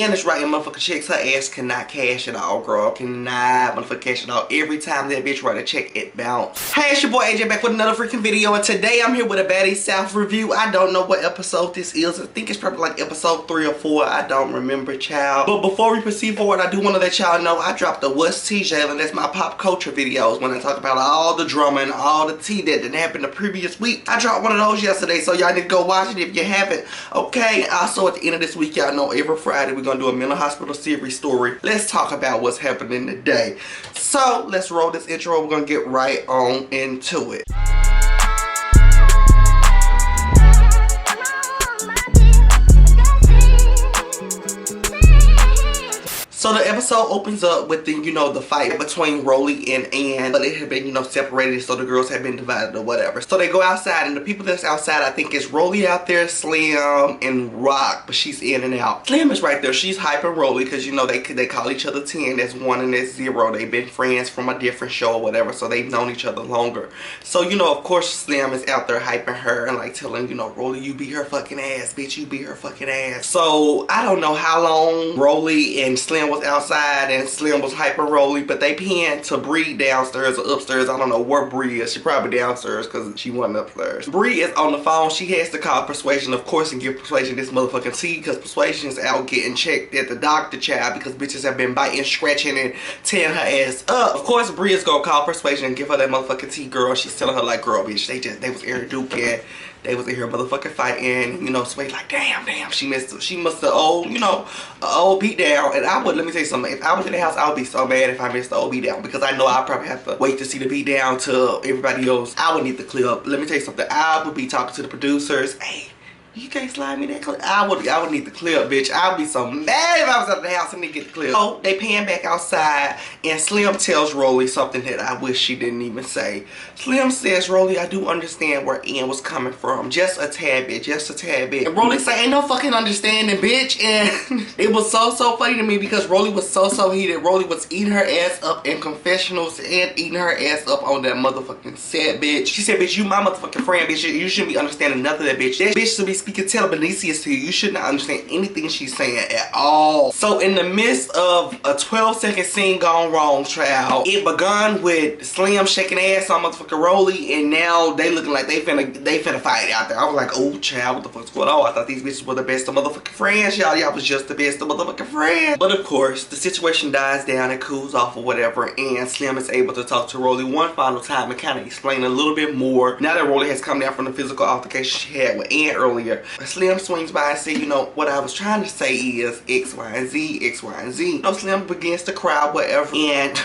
And it's writing motherfucking checks. Her ass cannot cash it all, girl. Cannot motherfucking cash it all. Every time that bitch write a check, it bounce. Hey, it's your boy AJ back with another freaking video. And today I'm here with a Baddies South review. I don't know what episode this is. I think it's probably like episode 3 or 4. I don't remember, child. But before we proceed forward, I do want to let y'all know I dropped the What's Tea, Jela. That's my pop culture videos when I talk about all the drama and all the tea that didn't happen the previous week. I dropped one of those yesterday, so y'all need to go watch it if you haven't. Okay, also at the end of this week, y'all know every Friday we're gonna do a mental hospital series story. Let's talk about what's happening today. So let's roll this intro. We're gonna get right on into it. So the episode opens up with the, the fight between Rolly and Ann, but it had been, separated, so the girls had been divided or whatever. So they go outside, and the people that's outside, I think, is Rolly out there, Slim, and Rock, but she's in and out. Slim is right there. She's hyping Rolly because, they call each other 10. That's 1 and that's 0. They've been friends from a different show or whatever, so they've known each other longer. So, of course, Slim is out there hyping her and, like, telling, Rolly, you beat her fucking ass, bitch. You beat her fucking ass. So I don't know how long Rolly and Slim was outside and Slim was hyper Rolly, but they panned to Bree downstairs or upstairs. I don't know where Bree is. She probably downstairs because she wasn't upstairs. Bree is on the phone. She has to call Persuasion, of course, and give Persuasion this motherfucking tea because Persuasion's out getting checked at the doctor, child, because bitches have been biting, scratching, and tearing her ass up. Of course, Bree is gonna call Persuasion and give her that motherfucking tea, girl. She's telling her, like, girl, bitch, they was Aaron Duke and they was in here motherfucking fighting, Sway like, damn, she must the old, old beat down. And let me tell you something, if I was in the house, I would be so mad if I missed the old beat down, because I know I'll probably have to wait to see the beat down till everybody else. I would need the clip. Let me tell you something, I would be talking to the producers, hey, you can't slide me that clip. I would need the clip, bitch. I would be so mad if I was at the house and didn't get the clip. So they pan back outside and Slim tells Rolly something that I wish she didn't even say. Slim says, Rolly, I do understand where Ann was coming from. Just a tad bit, just a tad bit. And Rolly say, ain't no fucking understanding, bitch. And it was so funny to me because Rolly was so heated. Rolly was eating her ass up in confessionals and eating her ass up on that motherfucking set, bitch. She said, bitch, you my motherfucking friend, bitch. You shouldn't be understanding nothing of that bitch. That bitch should be speaking telekinesis to you. You should not understand anything she's saying at all. So in the midst of a 12-second scene gone wrong, child, it begun with Slim shaking ass on motherfucking Rolly, and now they looking like they finna fight out there. I was like, oh child, what the fuck's going on? I thought these bitches were the best of motherfucking friends, y'all. Y'all was just the best of motherfucking friends. But of course, the situation dies down and cools off or whatever, and Slim is able to talk to Rolly one final time and kind of explain a little bit more now that Rolly has come down from the physical altercation she had with Ann earlier. Slim swings by and says, what I was trying to say is X, Y, and Z, X, Y, and Z. Slim begins to cry, whatever, and,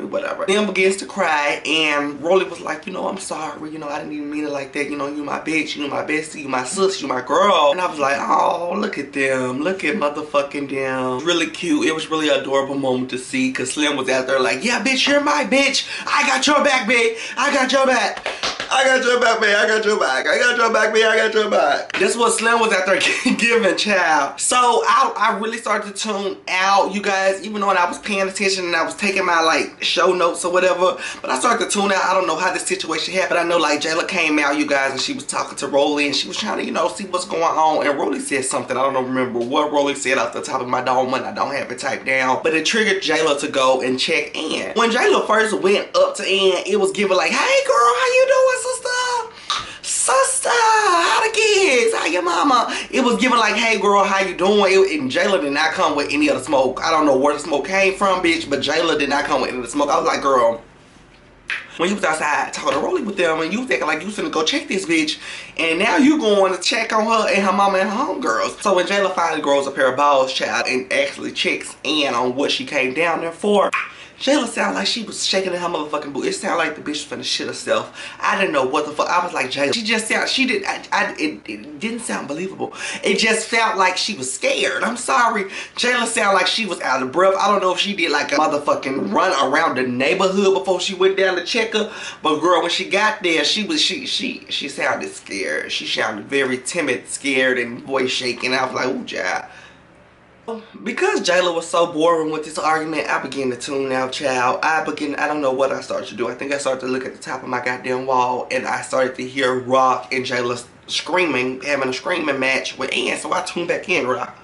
whatever. Slim begins to cry, and Rolly was like, I'm sorry, I didn't even mean it like that, you my bitch, you my bestie, you my sis, you my girl. And I was like, oh, look at them, look at motherfucking them. It was really cute. It was really an adorable moment to see, because Slim was out there like, yeah, bitch, you're my bitch. I got your back, babe. I got your back. I got your back, man. I got your back. I got your back, man. I got your back. That's what Slim was out there giving, child. So I really started to tune out, you guys, even though I was paying attention and I was taking my, like, show notes or whatever. But I started to tune out. I don't know how this situation happened. I know, like, Jela came out, you guys, and she was talking to Rolly, and she was trying to, see what's going on. And Rolly said something. I don't remember what Rolly said off the top of my dome, and I don't have it typed down. But it triggered Jela to go and check Ann. When Jela first went up to Ann, it was giving like, hey, girl, how you doing, sister? Sister, how the kids? How your mama? It was giving like, hey girl, how you doing? And Jela did not come with any of the smoke. I don't know where the smoke came from, bitch, but Jela did not come with any of the smoke. I was like, girl, when you was outside talking to Rolly with them and you was acting like you was finna go check this bitch, and now you going to check on her and her mama and her homegirls. So when Jela finally grows a pair of balls, child, and actually checks in on what she came down there for, Jela sounded like she was shaking in her motherfucking boot. It sounded like the bitch was finna shit herself. I didn't know what the fuck. I was like, Jela, she just sounded, it didn't sound believable. It just felt like she was scared. I'm sorry. Jela sounded like she was out of breath. I don't know if she did like a motherfucking run around the neighborhood before she went down to check her. But girl, when she got there, she sounded scared. She sounded very timid, scared, and voice shaking. I was like, ooh, child. Because Jela was so boring with this argument, I began to tune out, child. I don't know what I started to do. I think I started to look at the top of my goddamn wall, and I started to hear Rock and Jela screaming, having a screaming match with Ann. So I tuned back in, Rock.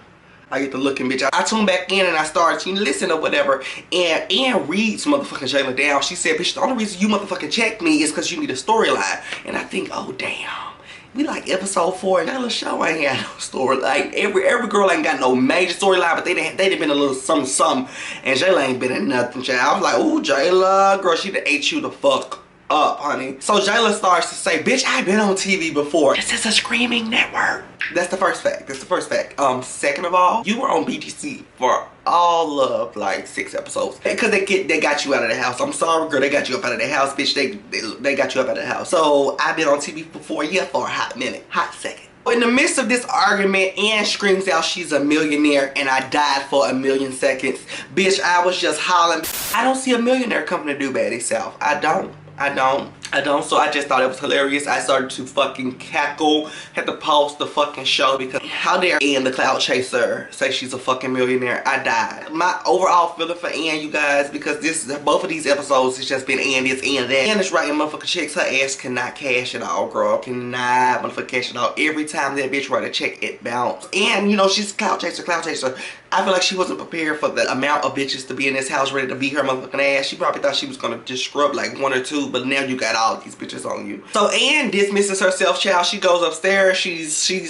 I get to looking, bitch. I tune back in and I start to listen or whatever. And Ann reads motherfucking Jela down. She said, bitch, the only reason you motherfucking checked me is because you need a storyline. And I think, oh, damn. We like episode 4 and Jela's show ain't had no story. Like every girl ain't got no major storyline, but they done been a little something. And Jela ain't been in nothing, child. I was like, ooh, Jela, girl, she done ate you the fuck up, honey. So Jela starts to say, bitch, I've been on TV before. This is a screaming network. That's the first fact. That's the first fact. Second of all, you were on BGC for all of like 6 episodes because they got you out of the house. I'm sorry, girl, they got you up out of the house, bitch. They got you up out of the house. So I've been on TV before, yeah, for a hot minute, hot second. In the midst of this argument, Ann screams out she's a millionaire and I died for a million seconds. Bitch, I was just hollering. I don't see a millionaire coming to do Baddies South. I don't. So I just thought it was hilarious. I started to fucking cackle. Had to pause the fucking show because how dare Ann the Cloud Chaser say she's a fucking millionaire. I died. My overall feeling for Ann, you guys, because both of these episodes it's just been Ann this, Ann that. Ann is writing motherfucking checks. Her ass cannot cash it all, girl. Cannot motherfucking cash it all. Every time that bitch write a check, it bounce. And you know, she's Cloud Chaser, Cloud Chaser. I feel like she wasn't prepared for the amount of bitches to be in this house ready to beat her motherfucking ass. She probably thought she was gonna just scrub like 1 or 2, but now you got all these bitches on you. So Ann dismisses herself, child. She goes upstairs.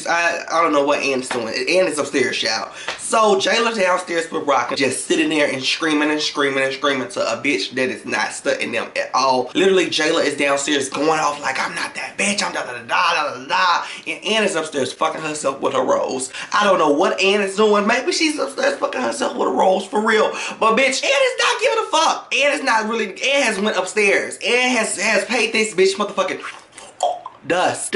I don't know what Ann's doing. Ann is upstairs, child. So Jela's downstairs with Rock just sitting there and screaming and screaming and screaming to a bitch that is not studying them at all. Literally, Jela is downstairs going off like, I'm not that bitch. I'm da da da da da da. And Ann is upstairs fucking herself with her rose. I don't know what Ann is doing. Maybe she's upstairs fucking herself with a rose for real. But bitch, Ann is not giving a fuck. Ann is not really. Ann has went upstairs. Ann has paid this bitch motherfucking dust.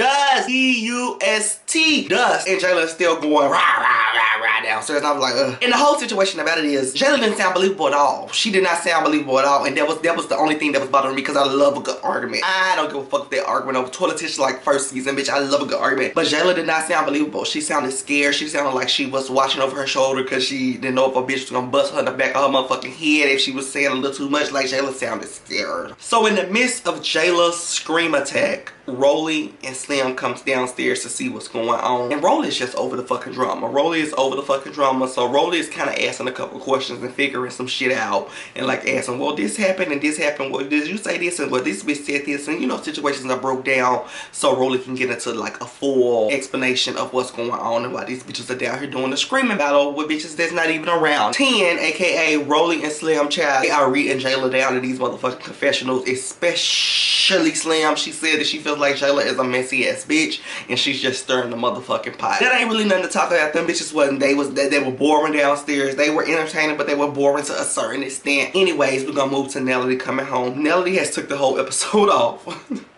D-U-S-T. Dust. And Jela is still going rah, rah, rah, rah downstairs. And I was like, ugh. And the whole situation about it is, Jela didn't sound believable at all. She did not sound believable at all. And that was the only thing that was bothering me because I love a good argument. I don't give a fuck if they're arguing over toilet tissue like first season, bitch. I love a good argument. But Jela did not sound believable. She sounded scared. She sounded like she was watching over her shoulder because she didn't know if a bitch was gonna bust her in the back of her motherfucking head if she was saying a little too much. Like Jela sounded scared. So in the midst of Jela's scream attack, Rolly and Slim comes downstairs to see what's going on. And Rolly is just over the fucking drama. Rolly is over the fucking drama. So Rolly is kind of asking a couple questions and figuring some shit out. And like asking, well, this happened and this happened. Well, did you say this? And well, this bitch said this. And you know, situations are broke down so Rolly can get into like a full explanation of what's going on and why these bitches are down here doing the screaming battle with bitches that's not even around. 10, aka Rolly and Slim, child, they are reading Jela down in these motherfucking confessionals, especially Slim. She said that she feels like Jela is a messy ass bitch and she's just stirring the motherfucking pot. That ain't really nothing to talk about. Them bitches wasn't. They were boring downstairs. They were entertaining, but they were boring to a certain extent. Anyways, we're gonna move to Nelly coming home. Nelly has took the whole episode off.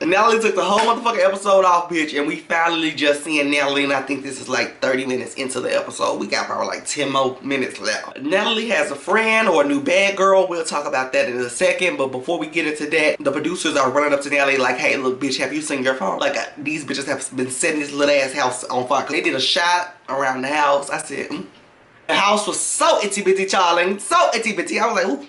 Nelly took the whole motherfucking episode off, bitch, and we finally just seeing Nelly, and I think this is like 30 minutes into the episode. We got probably like 10 more minutes left. Nelly has a friend or a new bad girl. We'll talk about that in a second, but before we get into that, the producers are running up to Nelly like, hey, look, bitch, have you seen your phone? Like, these bitches have been setting this little ass house on fire. They did a shot around the house. I said, The house was so itty bitty, Charlie. So itty bitty. I was like, ooh.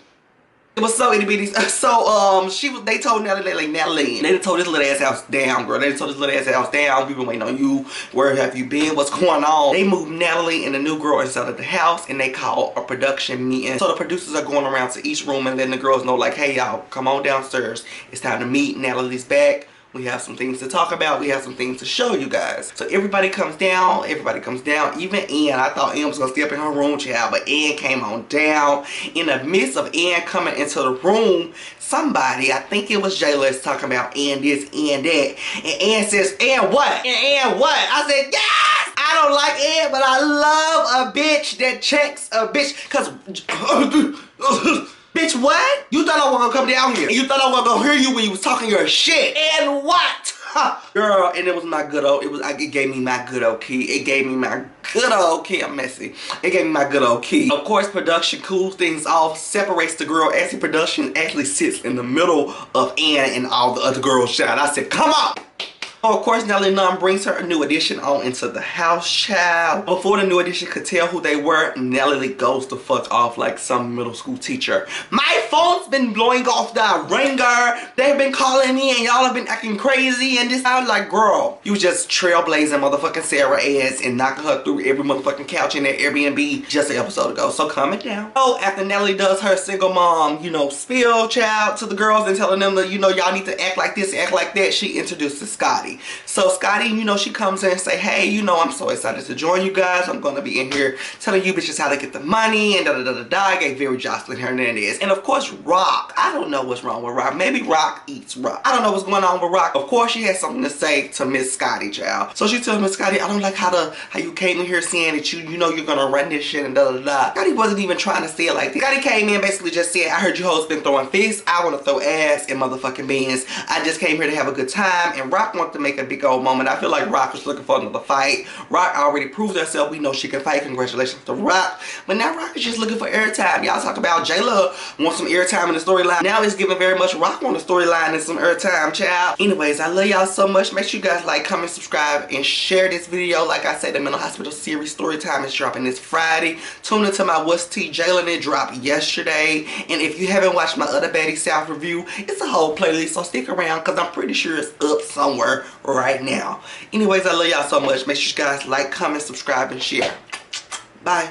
It was so itty bitty. So they told Nelly, like, Nelly, they told this little ass house down, girl. They told this little ass house down. We've been waiting on you. Where have you been? What's going on? They moved Natalie and the new girl inside of the house and they called a production meeting. So the producers are going around to each room and letting the girls know, like, hey y'all, come on downstairs. It's time to meet. Natalie's back. We have some things to talk about. We have some things to show you guys. So everybody comes down. Everybody comes down. Even Ann. I thought Ann was going to stay up in her room, child. But Ann came on down. In the midst of Ann coming into the room, somebody, I think it was Jela, is talking about Ann this, Ann that. And Ann says, Ann what? And Ann what? I said, yes! I don't like Ann, but I love a bitch that checks a bitch. Because... Bitch, what? You thought I was gonna come down here. You thought I was gonna hear you when you was talking your shit. And what? Girl, and it was my good old, it gave me my good old key. It gave me my good old key. I'm messy. It gave me my good old key. Of course, production cools things off, separates the girl. Actually, production actually sits in the middle of Ann and all the other girls' shot. I said, come on. So of course, Nelly Nunn brings her a new addition on into the house, child. Before the new addition could tell who they were, Nelly goes the fuck off like some middle school teacher. My phone's been blowing off the ringer. They've been calling me and y'all have been acting crazy and this. I was like, girl, you just trailblazing motherfucking Sarah ass and knocking her through every motherfucking couch in that Airbnb just an episode ago. So calm it down. So after Nelly does her single mom, you know, spill, child, to the girls and telling them that, you know, y'all need to act like this, act like that, she introduces Scotty. So Scotty, you know, she comes in and say, hey, you know, I'm so excited to join you guys. I'm gonna be in here telling you bitches how to get the money and da-da-da-da-da. I gave very Jocelyn Hernandez. And of course, Rock. I don't know what's wrong with Rock. Maybe Rock eats Rock. I don't know what's going on with Rock. Of course, she has something to say to Miss Scotty, child. So she tells Miss Scotty, I don't like how you came in here saying that you know you're gonna run this shit and da-da-da-da. Scotty wasn't even trying to say it like that. Scotty came in basically just said, I heard you hoes been throwing fists. I want to throw ass in motherfucking Benz. I just came here to have a good time, and Rock wants to make a big old moment. I feel like Rock was looking for another fight. Rock already proved herself. We know she can fight. Congratulations to Rock. But now Rock is just looking for airtime. Y'all talk about Jela wants some airtime in the storyline. Now it's giving very much Rock on the storyline and some airtime, child. Anyways, I love y'all so much. Make sure you guys like, comment, subscribe, and share this video. Like I said, the Mental Hospital series story time is dropping this Friday. Tune into my What's Tea Jalen. It dropped yesterday. And if you haven't watched my other Baddies South review, it's a whole playlist, so stick around because I'm pretty sure it's up somewhere right now. Anyways, I love y'all so much. Make sure you guys like, comment, subscribe, and share. Bye.